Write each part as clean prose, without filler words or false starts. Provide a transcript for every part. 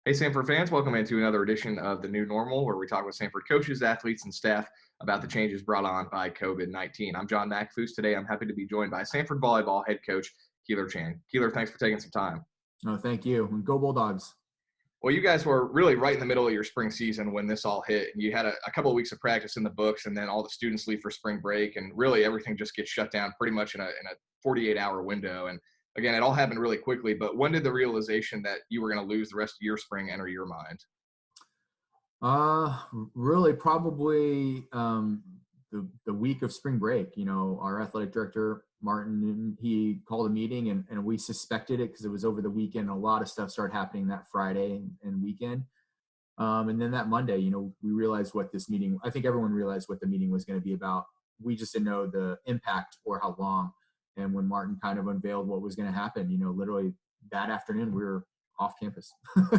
Hey, Samford fans, welcome into another edition of The New Normal, where we talk with Samford coaches, athletes, and staff about the changes brought on by COVID-19. I'm John McFoose. Today, I'm happy to be joined by Samford volleyball head coach, Keylor Chan. Keylor, thanks for taking some time. No, thank you. And go Bulldogs. Well, you guys were really right in the middle of your spring season when this all hit. You had a couple of weeks of practice in the books, and then all the students leave for spring break, and really everything just gets shut down pretty much in a 48-hour window. And again, it all happened really quickly. But when did the realization that you were going to lose the rest of your spring enter your mind? Really probably the week of spring break. Our athletic director, Martin, he called a meeting and we suspected it because it was over the weekend. A lot of stuff started happening that Friday and weekend. And then that Monday, we realized what this meeting, I think everyone realized what the meeting was going to be about. We just didn't know the impact or how long. And when Martin kind of unveiled what was going to happen, literally that afternoon, we were off campus.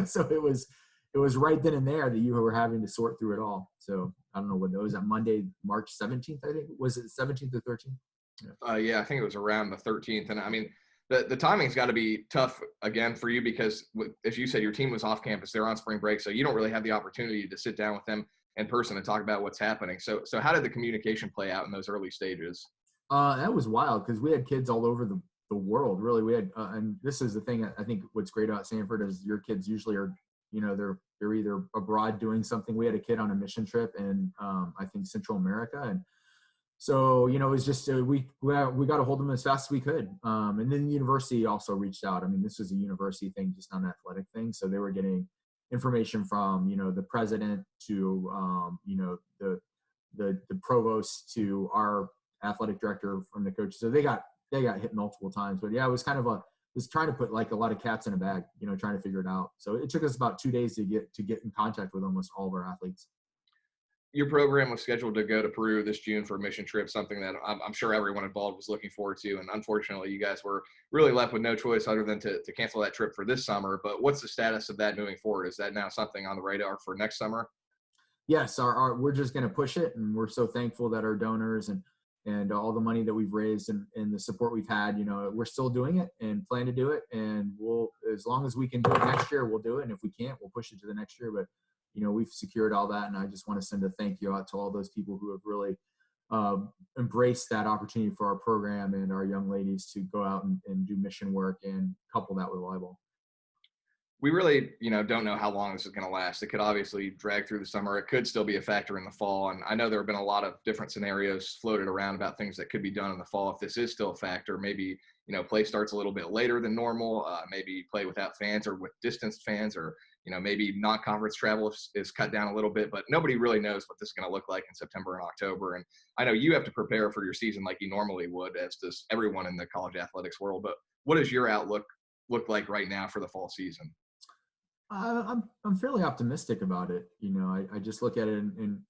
So it was right then and there that you were having to sort through it all. So I don't know what that was. That Monday, March 17th, I think. Was it 17th or 13th? Yeah, I think it was around the 13th. And I mean, the timing's got to be tough again for you because, as you said, your team was off campus. They're on spring break, so you don't really have the opportunity to sit down with them in person and talk about what's happening. So how did the communication play out in those early stages? That was wild because we had kids all over the world. Really, we had, and this is the thing. I think what's great about Samford is your kids usually are, they're either abroad doing something. We had a kid on a mission trip in, I think, Central America, and so it was just we got a hold of them as fast as we could. And then the university also reached out. I mean, this was a university thing, just not an athletic thing. So they were getting information from the president to the provost to our athletic director from the coaches. So they got hit multiple times. But yeah, it was kind of was trying to put like a lot of cats in a bag, trying to figure it out. So it took us about 2 days to get in contact with almost all of our athletes. Your program was scheduled to go to Peru this June for a mission trip, something that I'm sure everyone involved was looking forward to. And unfortunately, you guys were really left with no choice other than to cancel that trip for this summer. But what's the status of that moving forward? Is that now something on the radar for next summer? Yes, we're just going to push it, and we're so thankful that our donors and all the money that we've raised and the support we've had, we're still doing it and plan to do it. And we'll, as long as we can do it next year, we'll do it. And if we can't, we'll push it to the next year. But we've secured all that, and I just want to send a thank you out to all those people who have really embraced that opportunity for our program and our young ladies to go out and do mission work and couple that with volleyball. We really, don't know how long this is going to last. It could obviously drag through the summer. It could still be a factor in the fall. And I know there have been a lot of different scenarios floated around about things that could be done in the fall. If this is still a factor, maybe, play starts a little bit later than normal. Maybe play without fans or with distanced fans, or, maybe non-conference travel is cut down a little bit. But nobody really knows what this is going to look like in September and October. And I know you have to prepare for your season like you normally would, as does everyone in the college athletics world. But what does your outlook look like right now for the fall season? I'm fairly optimistic about it. I just look at it and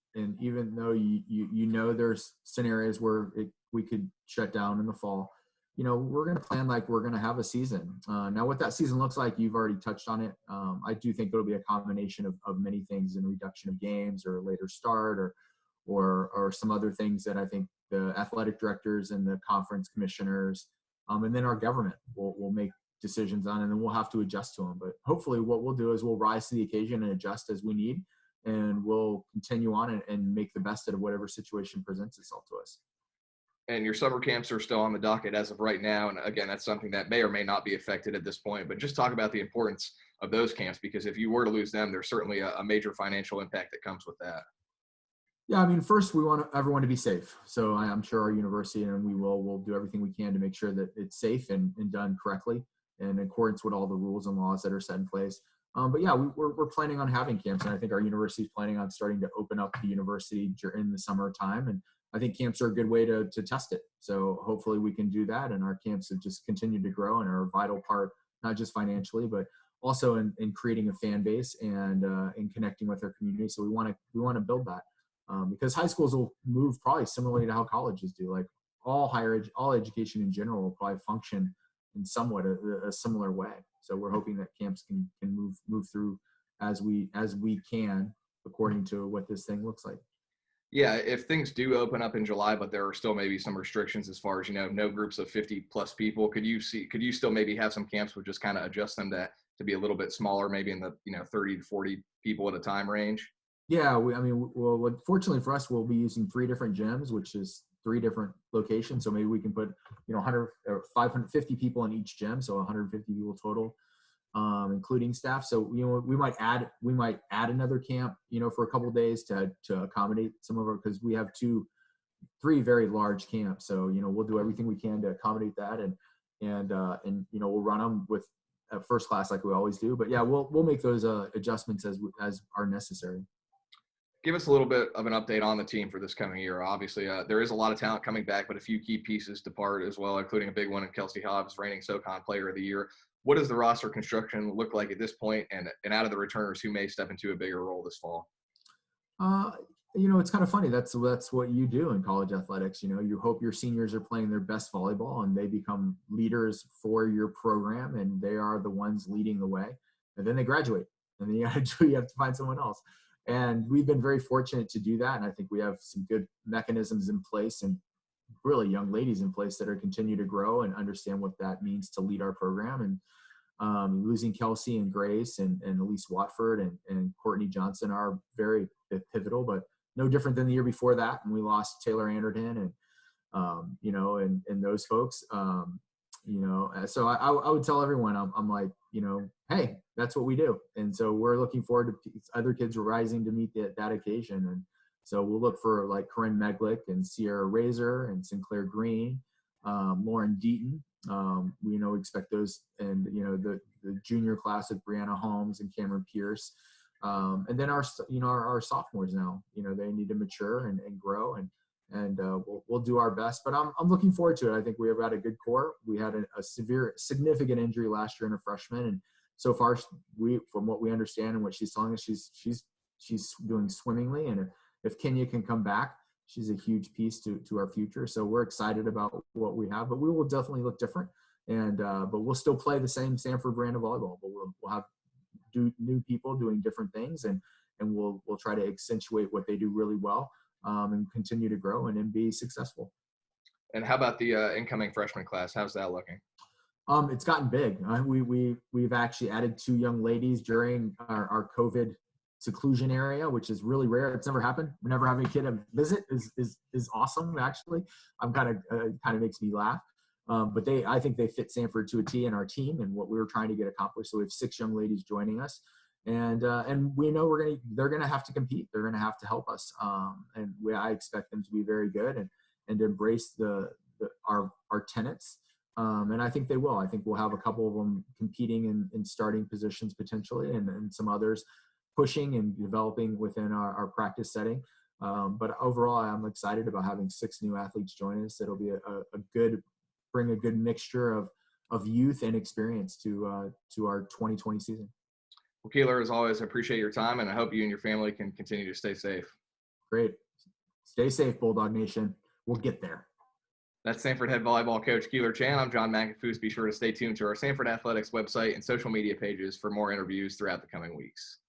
even though there's scenarios where we could shut down in the fall, we're going to plan like we're going to have a season. Now, what that season looks like, you've already touched on it. I do think it'll be a combination of many things, in reduction of games or later start or some other things that I think the athletic directors and the conference commissioners and then our government will make decisions on, and then we'll have to adjust to them. But hopefully what we'll do is we'll rise to the occasion and adjust as we need, and we'll continue on and make the best out of whatever situation presents itself to us. And your summer camps are still on the docket as of right now. And again, that's something that may or may not be affected at this point, but just talk about the importance of those camps, because if you were to lose them, there's certainly a major financial impact that comes with that. Yeah, I mean, first we want everyone to be safe. So I'm sure our university and we'll do everything we can to make sure that it's safe and done correctly and in accordance with all the rules and laws that are set in place. But yeah, we're planning on having camps, and I think our university is planning on starting to open up the university in the summertime. And I think camps are a good way to test it. So hopefully we can do that, and our camps have just continued to grow and are a vital part, not just financially, but also in creating a fan base and in connecting with our community. So we want to build that because high schools will move probably similarly to how colleges do. Like all education in general will probably function in somewhat a similar way. So we're hoping that camps can move through as we can, according to what this thing looks like. Yeah, if things do open up in July, but there are still maybe some restrictions as far as, no groups of 50 plus people, could you still maybe have some camps with just kind of adjust them to to be a little bit smaller, maybe in the 30 to 40 people at a time range? Yeah, I mean, well, fortunately for us, we'll be using 3 different gyms, which is 3 different locations. So maybe we can put 100 or 550 people in each gym, so 150 people total, including staff. So we might add another camp, for a couple of days to accommodate some of our, because we have 3 very large camps. So we'll do everything we can to accommodate that, and we'll run them with first class like we always do. But yeah, we'll make those adjustments as are necessary. Give us a little bit of an update on the team for this coming year. Obviously, there is a lot of talent coming back, but a few key pieces depart as well, including a big one in Kelsey Hobbs, reigning SoCon Player of the Year. What does the roster construction look like at this point, and out of the returners who may step into a bigger role this fall? Uh, it's kind of funny. That's what you do in college athletics. You hope your seniors are playing their best volleyball and they become leaders for your program, and they are the ones leading the way. And then they graduate, and then you have to find someone else. And we've been very fortunate to do that. And I think we have some good mechanisms in place and really young ladies in place that are continue to grow and understand what that means to lead our program. And losing Kelsey and Grace and Elise Watford and Courtney Johnson are very pivotal, but no different than the year before that. And we lost Taylor Anderton and those folks. So I would tell everyone, I'm like, hey, that's what we do. And so we're looking forward to other kids rising to meet that occasion. And so we'll look for like Corinne Meglick and Sierra Razor and Sinclair Green, Lauren Deaton. We expect those, and the junior class with Brianna Holmes and Cameron Pierce. And then our sophomores now, they need to mature and grow, and we'll do our best. But I'm looking forward to it. I think we have got a good core. We had a significant injury last year in a freshman, and so far, from what we understand and what she's telling us, she's doing swimmingly. And if Kenya can come back, she's a huge piece to our future. So we're excited about what we have, but we will definitely look different. And but we'll still play the same Samford brand of volleyball, but we'll have new people doing different things, and we'll try to accentuate what they do really well, and continue to grow and be successful. And how about the incoming freshman class? How's that looking? It's gotten big. We've actually added 2 young ladies during our COVID seclusion area, which is really rare. It's never happened. Never having a kid visit is awesome. Actually, kind of makes me laugh. But I think they fit Samford to a T in our team and what we were trying to get accomplished. So we have 6 young ladies joining us, and we know they're gonna have to compete. They're gonna have to help us, and I expect them to be very good and embrace our tenets. And I think they will. I think we'll have a couple of them competing in starting positions potentially, and some others pushing and developing within our practice setting. But overall, I'm excited about having 6 new athletes join us. It'll be bring a good mixture of youth and experience to our 2020 season. Well, Keylor, as always, I appreciate your time, and I hope you and your family can continue to stay safe. Great. Stay safe, Bulldog Nation. We'll get there. That's Samford head volleyball coach Keylor Chan. I'm John McAfoose. Be sure to stay tuned to our Samford Athletics website and social media pages for more interviews throughout the coming weeks.